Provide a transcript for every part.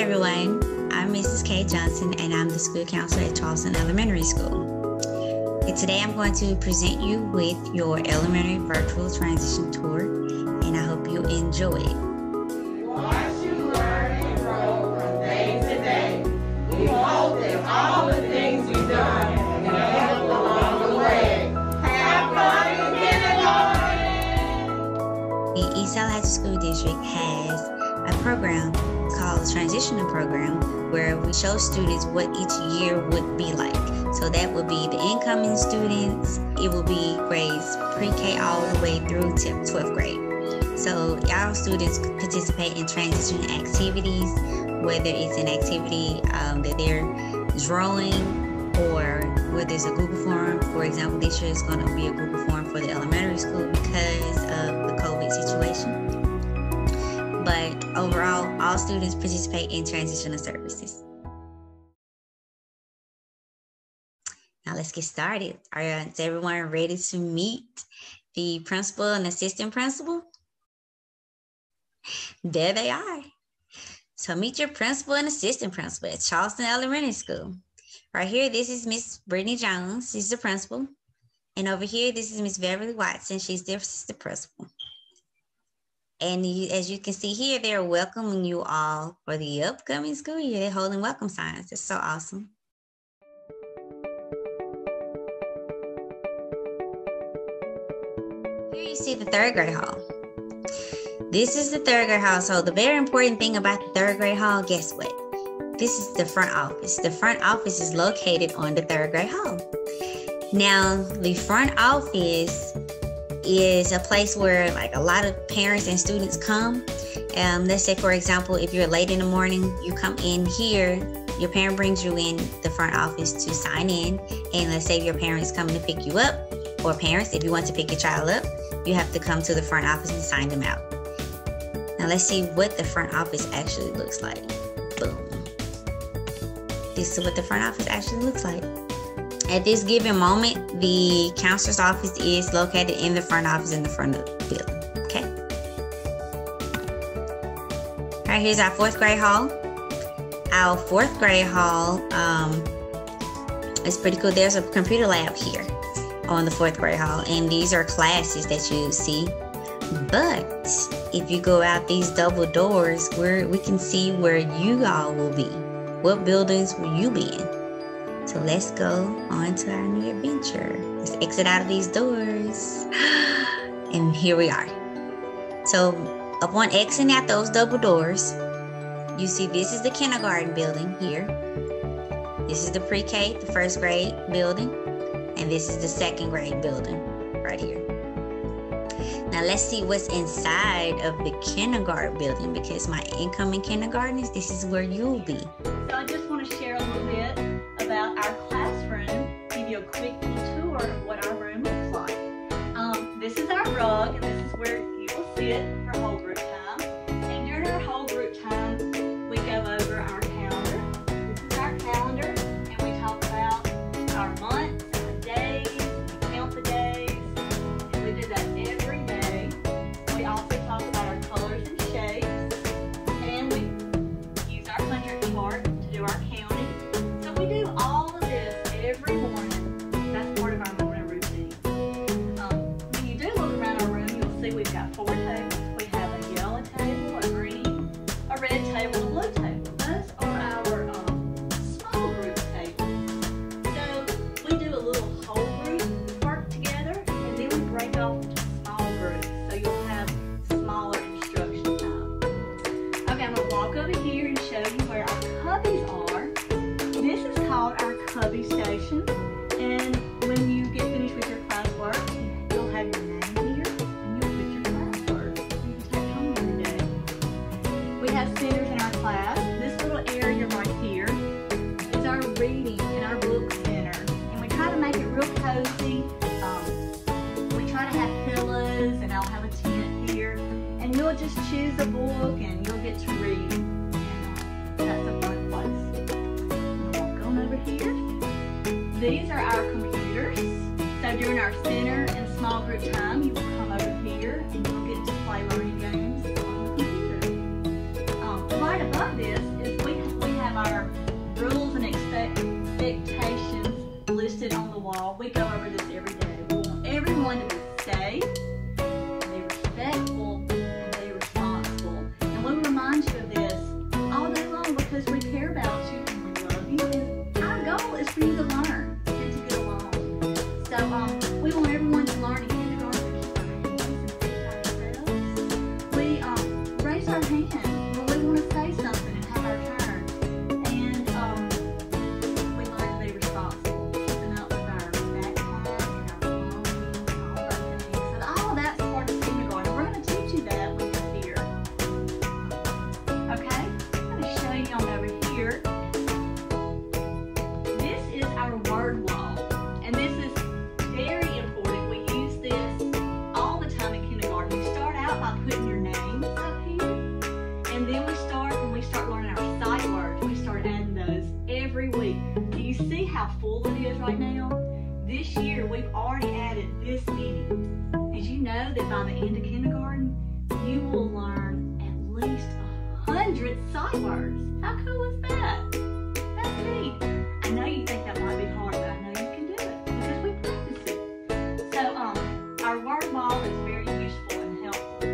everyone. I'm Mrs. K. Johnson, and I'm the school counselor at Charleston Elementary School. And today I'm going to present you with your elementary virtual transition tour, and I hope you enjoy it. Watch you learn and grow from day to day. We hope that all the things you've done can help along the way. Have fun in kindergarten! The East Tallahatchie School District has a program called the Transition Program, where we show students what each year would be like. So that would be the incoming students. It will be grades pre-K all the way through to 12th grade. So our students participate in transition activities, whether it's an activity that they're drawing, or whether it's a Google form. For example, this year is going to be a Google form for the elementary school because of the COVID situation. But overall, all students participate in transitional services. Now let's get started. Is everyone ready to meet the principal and assistant principal? There they are. So meet your principal and assistant principal at Charleston Elementary School. Right here, this is Miss Brittany Jones. She's the principal. And over here, this is Miss Beverly Watson. She's the assistant principal. And as you can see here, they're welcoming you all for the upcoming school year. They're holding welcome signs. That's so awesome. Here you see the third grade hall. This is the third grade hall. So the very important thing about the third grade hall, guess what? This is the front office. The front office is located on the third grade hall. Now, the front office is a place where like a lot of parents and students come. Let's say, for example, if you're late in the morning, you come in here, your parent brings you in the front office to sign in. And let's say your parents coming to pick you up, or parents, if you want to pick your child up, you have to come to the front office and sign them out. Now let's see what the front office actually looks like. Boom. This is what the front office actually looks like. At this given moment, the counselor's office is located in the front office in the front of the building, okay? All right, here's our fourth grade hall. Our fourth grade hall is pretty cool. There's a computer lab here on the fourth grade hall, and these are classes that you see. But if you go out these double doors, we can see where you all will be. What buildings will you be in? So let's go on to our new adventure. Let's exit out of these doors. And here we are. So upon exiting out those double doors, you see this is the kindergarten building here. This is the pre-K, the first grade building. And this is the second grade building right here. Now let's see what's inside of the kindergarten building, because my incoming kindergartners, this is where you'll be. So I just want to share a little bit about our classroom, give you a quick little tour of what our room looks like. This is our rug, and this is where you will sit for whole group time. And during our whole group time, we go over our calendar. This is our calendar, and we talk about our months and the days, we count the days, and we do that every day. We also talk about our colors and shapes, and we use our 100 chart to do our counting. So we do all of this every morning. That's part of our morning routine. When you do look around our room, you'll see we've got 4 tables. We have a yellow table, a green, a red table, and a blue table. Those are our small group tables. So we do a little whole group work together, and then we break off into small groups. So you'll have smaller instruction time. Okay, I'm going to walk over here and show you where our cubbies are. This is called our cubby station, and when you get finished with your classwork, you'll have your name here, and you'll put your classwork you can take home every day. We have centers in our class. This little area right here is our reading and our book center, and we try to make it real cozy. We try to have pillows, and I'll have a tent here, and you'll just choose a book and you'll get to read. And that's a fun place. Walk on over here. These are our computers. So during our center and small group time, you will come over here and you'll get to play learning games on the computer. Right above this is we it on the wall. We go over this every day. We want everyone to be safe, be respectful, and be responsible. And we remind you of this all day long because we care about you and we love you. And our goal is for you to learn and to get along. So we want everyone to learn in kindergarten to keep our hands and feet to ourselves. We raise our hand when we want to say something and have our turn. And we learn to be responsible, keeping up with our backpack and our belongings and all those things. So all of that's part of kindergarten. We're going to teach you that when you're here. Okay? I'm going to show you on over here. This is our word wall. And this is very important. We use this all the time in kindergarten. We start out by putting your names up here. And then when we start learning our sight words, we start adding those every week. Do you see how full it is right now? This year, we've already added this many. Did you know that by the end of kindergarten, you will learn at least 100 sight words? How cool is that? That's neat. I know you think that might be hard, but I know you can do it because we practice it. So, our word wall is very useful and helpful.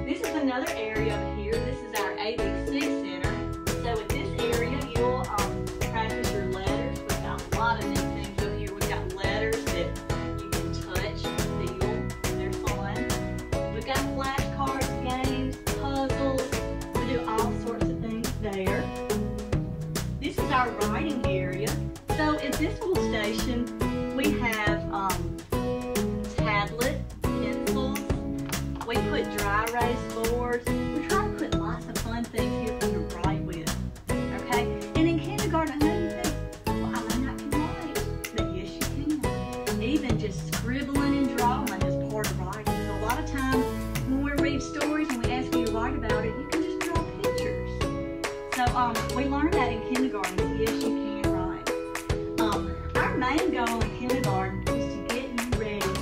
This is another area over here. This is our ABC Center. So in this area, you'll practice your letters. We've got a lot of neat things over here. We've got letters that you can touch, feel. They're fun. We've got flashcards, games, puzzles. We do all sorts of things there. This is our writing area. So at this little station, we have tablet, pencils. We put dry erase boards. We try to put lots of fun things here for you to write with. Okay? And in kindergarten, I know you think, well, I may not can write. But yes, you can. Even just scribbling and drawing is part of writing. So a lot of times when we read stories and we ask you to write about it, you can just draw pictures. So we learned that in kindergarten. Yes, you can write. Our main goal in kindergarten is to get you ready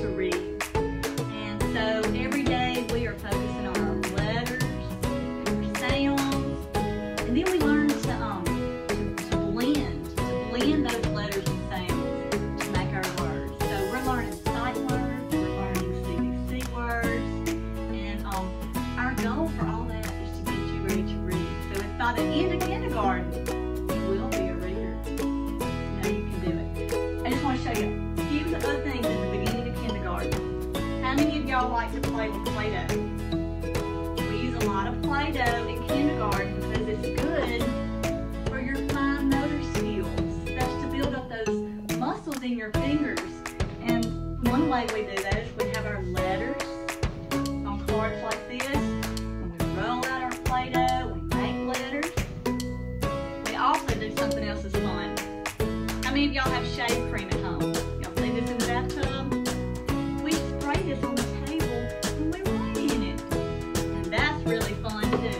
to read. And so every day we are focusing on our letters, our sounds, and then we learn to blend those letters and sounds to make our words. So we're learning sight words, we're learning CBC words, and our goal for all that is to get you ready to read. So if by the end of kindergarten, you will be a reader. Now you can do it. I just want to show you a few of the other things at the beginning of kindergarten. How many of y'all like to play with Play-Doh? We use a lot of Play-Doh in kindergarten because it's good for your fine motor skills. That's to build up those muscles in your fingers. And one way we do that is we have our letters on cards like this. And we roll out our Play-Doh, we make letters. We also do something else that's fun. How many of y'all have shave cream at home? Y'all see this in the bathtub? We spray this on the table and we write in it. And that's really fun too.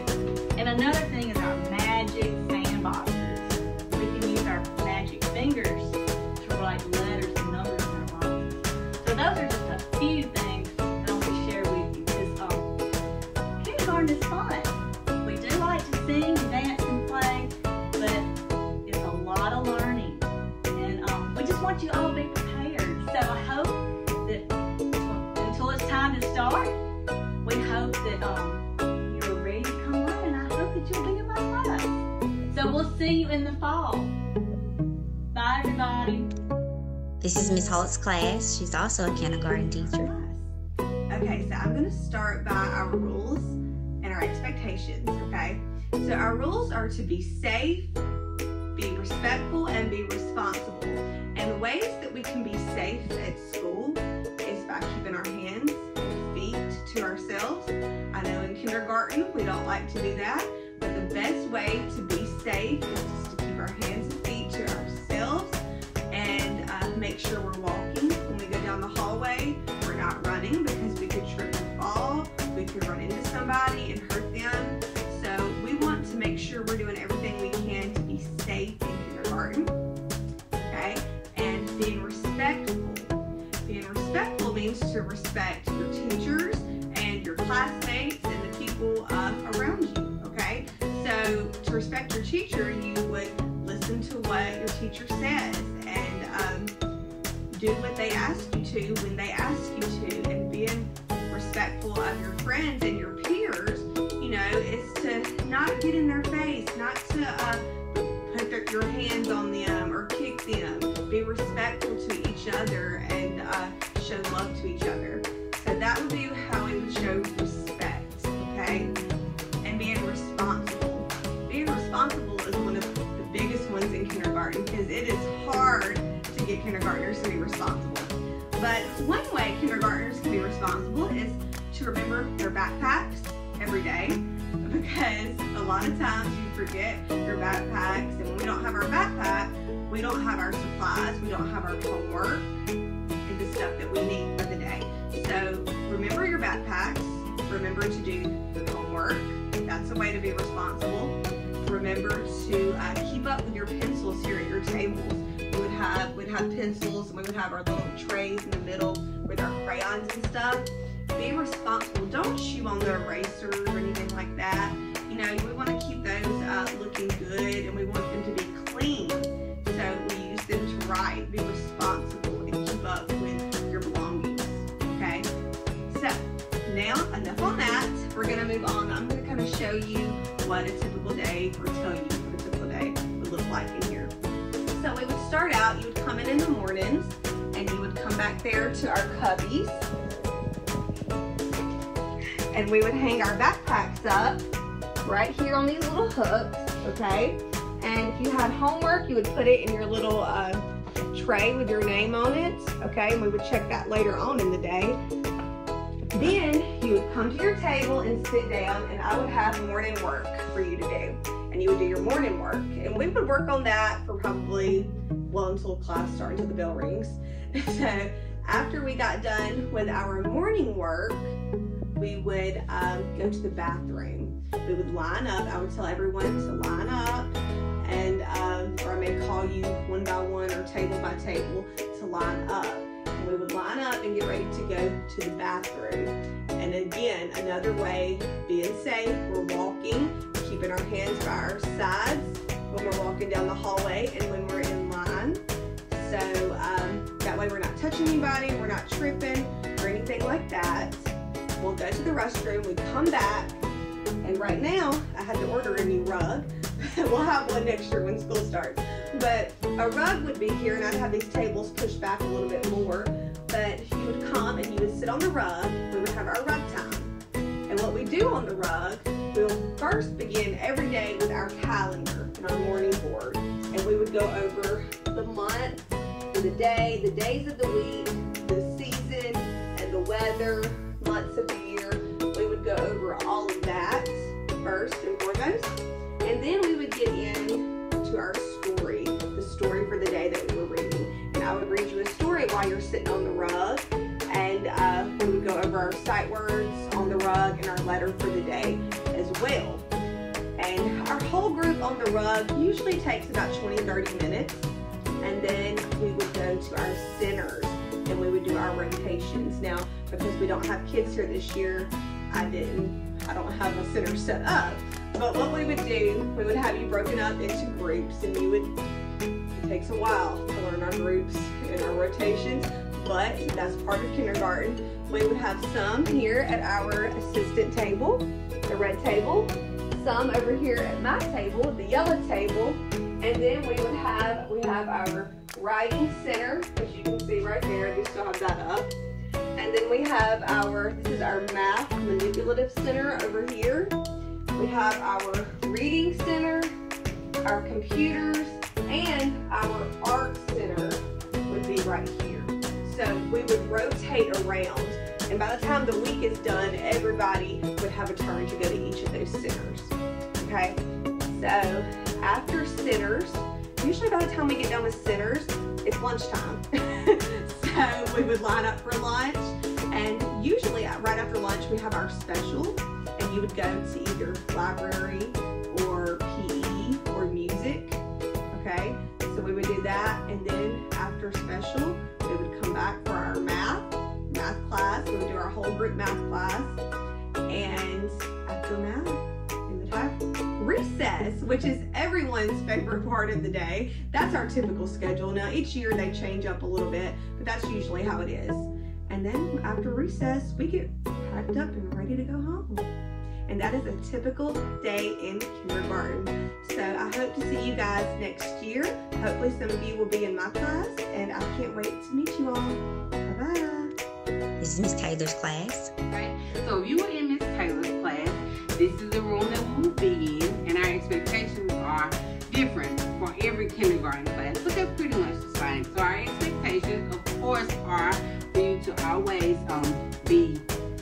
And another thing is our magic sandboxes. We can use our magic fingers to write letters and numbers in our boxes. So those are just a few things that I want to share with you because kindergarten is fun. We do like to sing and dance and play, but it's a lot of learning. And we just want you all to be prepared. So I hope that until it's time to start, we hope that you're ready to come learn, and I hope that you'll be in my class. So we'll see you in the fall. Bye, everybody. This is Miss Holt's class. She's also a kindergarten teacher. Okay, so I'm going to start by our rules and our expectations, okay? So our rules are to be safe, be respectful, and be responsible. And the ways that we can be safe at school is by keeping our hands and feet to ourselves. I know in kindergarten we don't like to do that, but the best way to be safe is just to keep our hands and feet to ourselves and make sure we're walking. When we go down the hallway, we're not running because we could trip and fall. We could run into somebody and hurt them. So we want to make sure we're doing everything we can to be safe in kindergarten. Okay? And being respectful. Being respectful means to respect your teachers and your classmates and the people around you. Okay? So to respect your teacher, you would listen to what your teacher says and do what they ask you to when they ask you to, and being respectful of your friends and your peers, you know, is to not get in their face, not to put your hands on them or kick them. Be respectful to each other and show love to each other. So that would be how we would show respect, okay? And being responsible. Being responsible is one of the biggest ones in kindergarten because it is hard to get kindergartners to be responsible. But one way kindergartners can be responsible is to remember their backpacks every day, because a lot of times you forget your backpacks, and when we don't have our backpack, we don't have our supplies, we don't have our homework, and the stuff that we need for the day. So remember your backpacks, remember to do your homework. That's a way to be responsible. Remember to keep up with your pencils here at your tables. We'd have pencils, and we would have our little trays in the middle with our crayons and stuff. Be responsible. Don't chew on the erasers or anything like that. You know, we want to keep those looking good, and we want them to be clean. So we use them to write. Be responsible and keep up with your belongings. Okay? So now, enough on that. We're going to move on. I'm going to kind of show you what a typical day, or tell you what a typical day would look like in here. So we would start out, you would come in the mornings, and you would come back there to our cubbies, and we would hang our backpacks up right here on these little hooks, okay? And if you had homework, you would put it in your little tray with your name on it, okay? And we would check that later on in the day. Then you would come to your table and sit down, and I would have morning work for you to do. And you would do your morning work. And we would work on that for probably, well, until class started, until the bell rings. So after we got done with our morning work, we would go to the bathroom. We would line up. I would tell everyone to line up, and or I may call you one by one or table by table to line up. And we would line up and get ready to go to the bathroom. And again, another way, being safe, we're walking, keeping our hands by our sides when we're walking down the hallway and when we're in line. So that way we're not touching anybody, we're not tripping or anything like that. We'll go to the restroom, we come back, and right now I had to order a new rug. We'll have one next year when school starts. But a rug would be here, and I'd have these tables pushed back a little bit more. But you would come and you would sit on the rug. We would have our rug time. And what we do on the rug, we'll first begin every day with our calendar and our morning board. And we would go over the month, the day, the days of the week, the season, and the weather, months of the year. We would go over all of that first and foremost. And then we would get into our story, the story for the day that we were reading. And I would read you a story while you're sitting on the rug. And we would go over our sight words on the rug and our letter for the day as well. And our whole group on the rug usually takes about 20-30 minutes. And then we would go to our centers and we would do our rotations. Now, because we don't have kids here this year, I don't have a center set up. But what we would do, we would have you broken up into groups, and it takes a while to learn our groups and our rotations, but that's part of kindergarten. We would have some here at our assistant table, the red table, some over here at my table, the yellow table, and then we have our writing center, which you can see right there. We still have that up. And then we have this is our math manipulative center over here. We have our reading center, our computers, and our art center would be right here. So we would rotate around, and by the time the week is done, everybody would have a turn to go to each of those centers. Okay, so after centers, usually by the time we get done with centers, it's lunchtime. So we would line up for lunch, and usually right after lunch we have our special, and you would go to either library or PE or music. Okay, so we would do that, and then after special we would come back for our math class. We would do our whole group math class, and after math we would have recess, which is everyone's favorite part of the day. That's our typical schedule. Now each year they change up a little bit, but that's usually how it is. And then after recess, we get packed up and ready to go home. And that is a typical day in kindergarten. So I hope to see you guys next year. Hopefully some of you will be in my class, and I can't wait to meet you all. Bye-bye. This is Miss Taylor's class. Okay, so if you were in Miss Taylor's class, this is the room that we will be in, and our expectations are different for every kindergarten class, but they're pretty much the same. So our expectations, of course, are for you to always be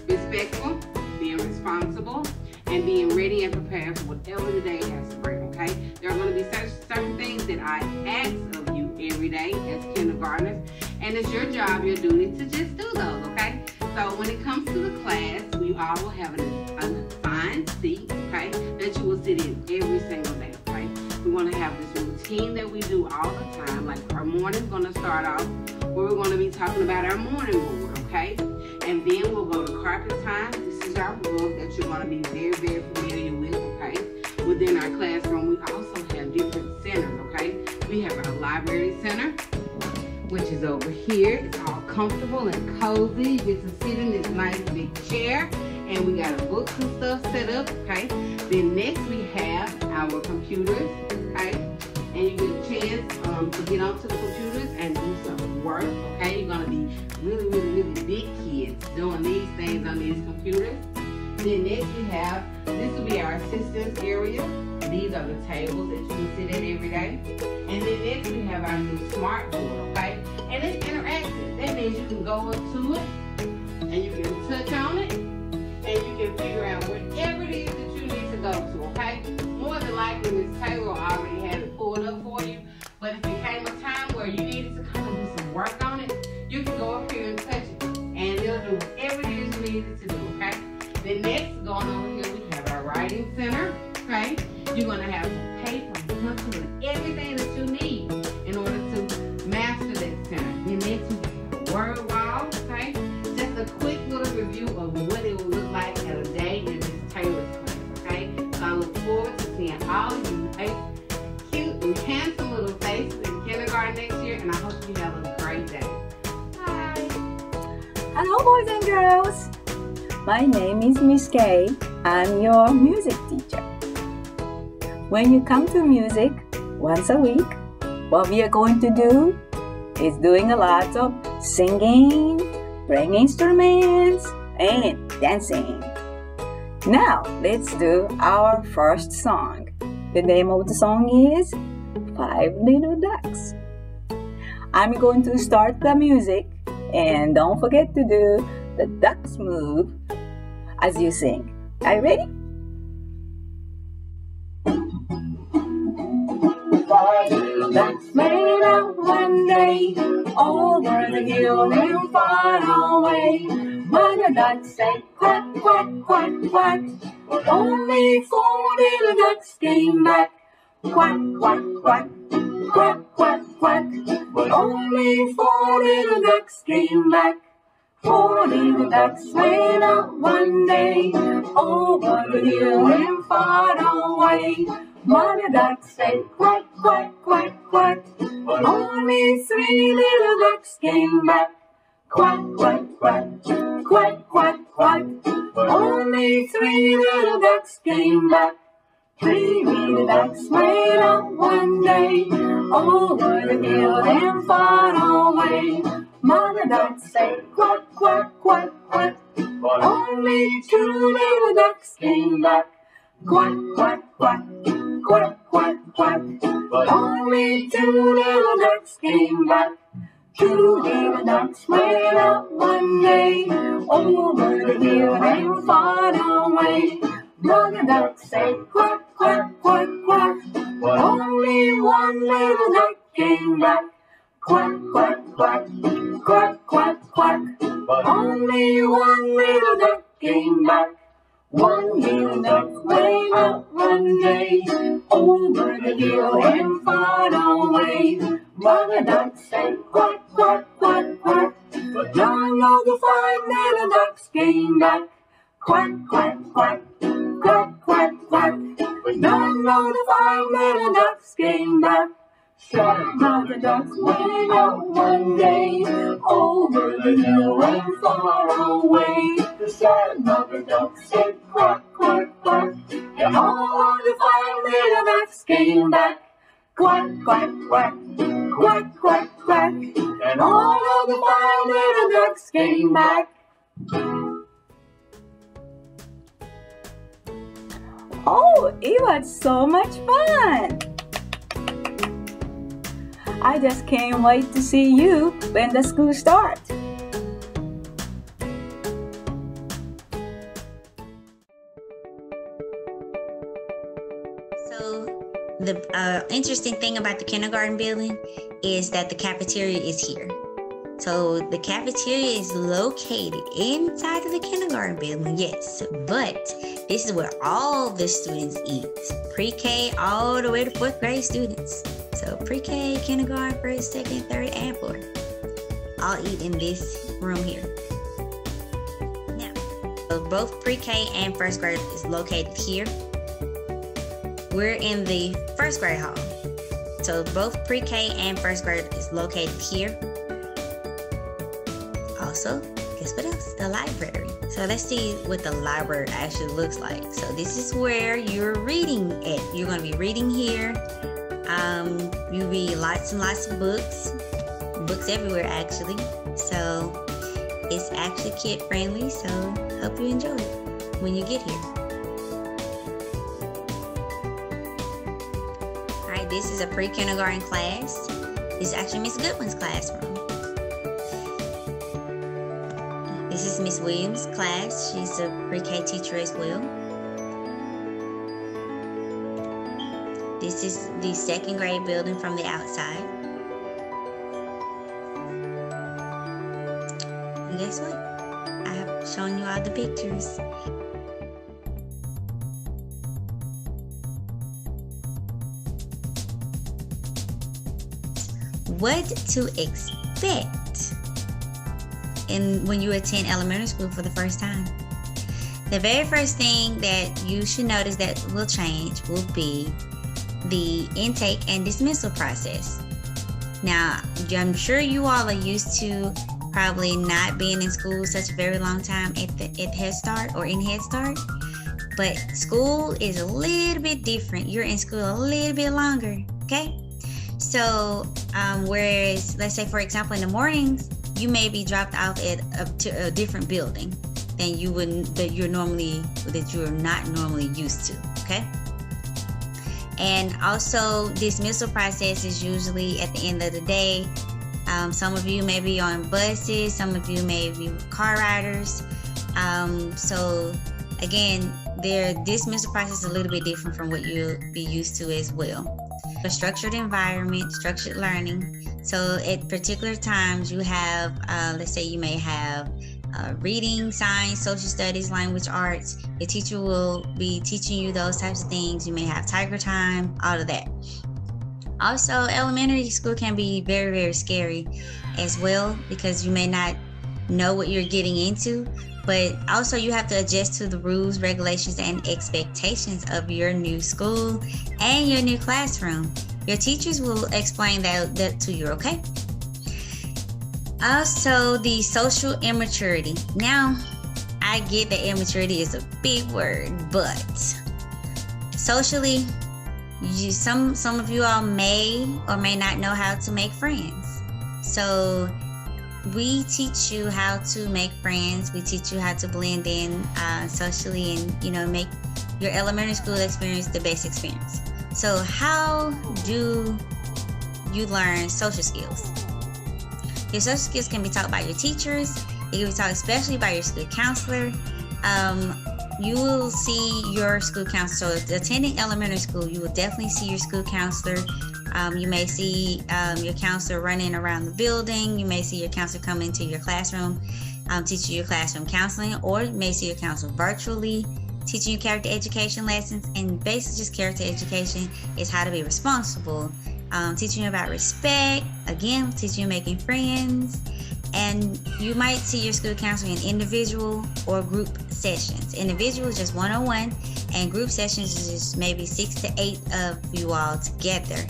respectful, being responsible, and being ready and prepared for whatever the day has to bring, okay? There are going to be certain things that I ask of you every day as kindergartners, and it's your job, your duty to just do those, okay? So when it comes to the class, we all will have an assigned seat, okay, that you will sit in every single day, okay? We want to have this routine that we do all the time. Like our morning's going to start off where we're going to be talking about our morning board, okay? And then we'll go to carpet time. This is our rug that you're going to be very, very familiar with, okay? Within our classroom, we also have different centers, okay? We have our library center, which is over here. It's all comfortable and cozy. You get to sit in this nice big chair, and we got our books and stuff set up, okay? Then next we have our computers, okay? And you get a chance to get onto the computers and do some work, okay? You're gonna be really, really, really big kids doing these things on these computers. Then next we have, this will be our assistance area. These are the tables that you can sit at every day. And then next we have our new smart board, okay? And it's interactive. That means you can go up to it and you can touch on it and you can figure out whatever it is that you need to go to, okay? More than likely Ms. Taylor already has it pulled up for you. But if it came a time where you needed to come and do some work on it, you can go up here and touch it and it'll do whatever it is you need it to do, okay? Then next, going over here, we have our writing center, okay? You're going to have some paper and pencil and everything that you need in order to master that center. Then next, we have a word wall, okay? Just a quick little review of what it will look like at a day in Miss Taylor's class, okay? So I look forward to seeing all of you cute and handsome little faces in kindergarten next year, and I hope you have a great day. Bye! Hello, boys and girls. My name is Miss Kay. I'm your music teacher. When you come to music once a week, what we are going to do is doing a lot of singing, playing instruments, and dancing. Now, let's do our first song. The name of the song is 5 Little Ducks. I'm going to start the music, and don't forget to do the ducks move as you sing. Are you ready? 5 little ducks made up one day, over the hill and far away. Mother duck said quack, quack, quack, quack, but only 4 little ducks came back. Quack, quack, quack, quack, quack, quack, but only 4 little ducks came back. 4 little ducks went out one day, over the hill and far away. Mother duck said quack, quack, quack, quack, but only 3 little ducks came back. Quack, quack, quack, quack, quack, quack, but only 3 little ducks came back. 3 little ducks went out one day, over the hill and far away. Mother duck said quack, quack, quack, quack, but only 2 little ducks came back. Quack, quack, quack, quack, quack, quack, but only 2 little ducks came back. 2 little ducks went out one day, over the hill and far away. Mother duck said quack, quack, quack, quack, but only 1 little duck came back. Quack, quack, quack, quack, quack, quack, but only 1 little duck came back. 1 little duck went out one day, over the hill and far away. Mother duck said quack, quack, quack, quack, but none of the 5 little ducks came back. Quack, quack, quack, quack, quack, quack, But none of the 5 little ducks came back. 7 mother ducks went out one day, over the hill and far away. The 7 mother ducks said quack, quack, quack, and all the 5 little ducks came back. Quack, quack, quack, quack, quack, quack, and all of the 5 little ducks came back. Oh, it was so much fun! I just can't wait to see you when the school starts. So the interesting thing about the kindergarten building is that the cafeteria is here. So the cafeteria is located inside of the kindergarten building, yes, but this is where all the students eat. Pre-K all the way to 4th grade students. So pre-K, kindergarten, 1st, 2nd, 3rd, and 4th all eat in this room here. Now, so both pre-K and 1st grade is located here. We're in the 1st grade hall. So both pre-K and 1st grade is located here. Also, guess what else? The library. So let's see what the library actually looks like. So this is where you're reading at. You're going to be reading here. You read lots and lots of books everywhere actually. So it's actually kid friendly. So hope you enjoy it when you get here. All right, this is a pre-kindergarten class. This is actually Miss Goodwin's classroom. This is Miss Williams' class. She's a pre-K teacher as well. This is the 2nd grade building from the outside. And guess what? I have shown you all the pictures. What to expect when you attend elementary school for the first time. The very first thing that you should notice that will change will be the intake and dismissal process. Now, I'm sure you all are used to probably not being in school such a very long time at Head Start or in Head Start, but school is a little bit different. You're in school a little bit longer, okay? So, whereas, let's say, for example, in the mornings, you may be dropped off to a different building than you're not normally used to, okay? And also, dismissal process is usually at the end of the day. Some of you may be on buses, some of you may be car riders. So again, their dismissal process is a little bit different from what you'll be used to as well. A structured environment, structured learning. So at particular times you have, let's say you may have reading, science, social studies, language arts. Your teacher will be teaching you those types of things. You may have tiger time, all of that. Also, elementary school can be very, very scary as well because you may not know what you're getting into, but also you have to adjust to the rules, regulations, and expectations of your new school and your new classroom. Your teachers will explain that to you, okay? Also, the social immaturity. Now, I get that immaturity is a big word, but socially, some of you all may or may not know how to make friends. So we teach you how to make friends. We teach you how to blend in socially and, make your elementary school experience the best experience. So how do you learn social skills? Your social skills can be taught by your teachers. It can be taught especially by your school counselor. You will see your school counselor. So attending elementary school, you will definitely see your school counselor. You may see your counselor running around the building. You may see your counselor come into your classroom, teaching you classroom counseling, or you may see your counselor virtually, teaching you character education lessons. And basically just character education is how to be responsible, teaching you about respect, again, teaching you making friends. And you might see your school counselor in individual or group sessions. Individual is just one-on-one, And group sessions is just maybe 6 to 8 of you all together.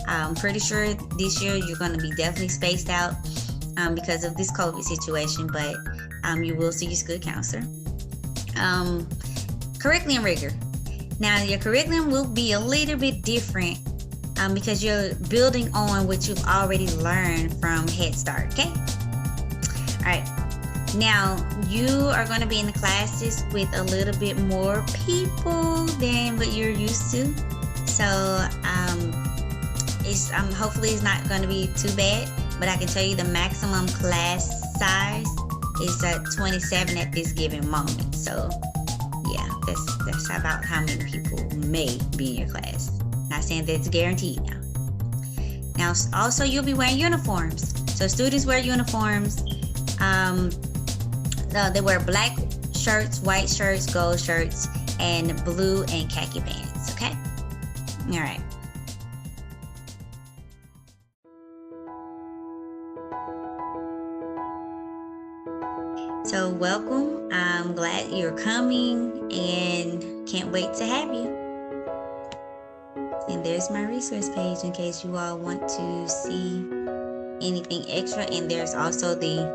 I'm pretty sure this year you're going to be definitely spaced out because of this COVID situation, but you will see your school counselor. Curriculum rigor. Now, your curriculum will be a little bit different because you're building on what you've already learned from Head Start, okay? All right. Now, you are going to be in the classes with a little bit more people than what you're used to. So, hopefully it's not going to be too bad, but I can tell you the maximum class size is 27 at this given moment. So, yeah, that's about how many people may be in your class. Not saying that's guaranteed now. Now, also you'll be wearing uniforms. So students wear uniforms. They wear black shirts, white shirts, gold shirts, and blue and khaki pants. Okay. All right. So welcome. I'm glad you're coming and can't wait to have you. And there's my resource page in case you all want to see anything extra. And there's also the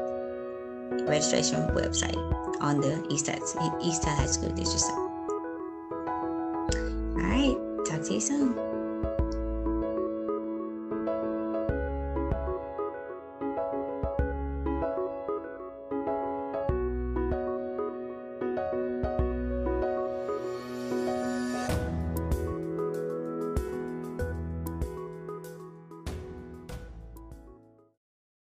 registration website on the Eastside High School District. All right. Talk to you soon.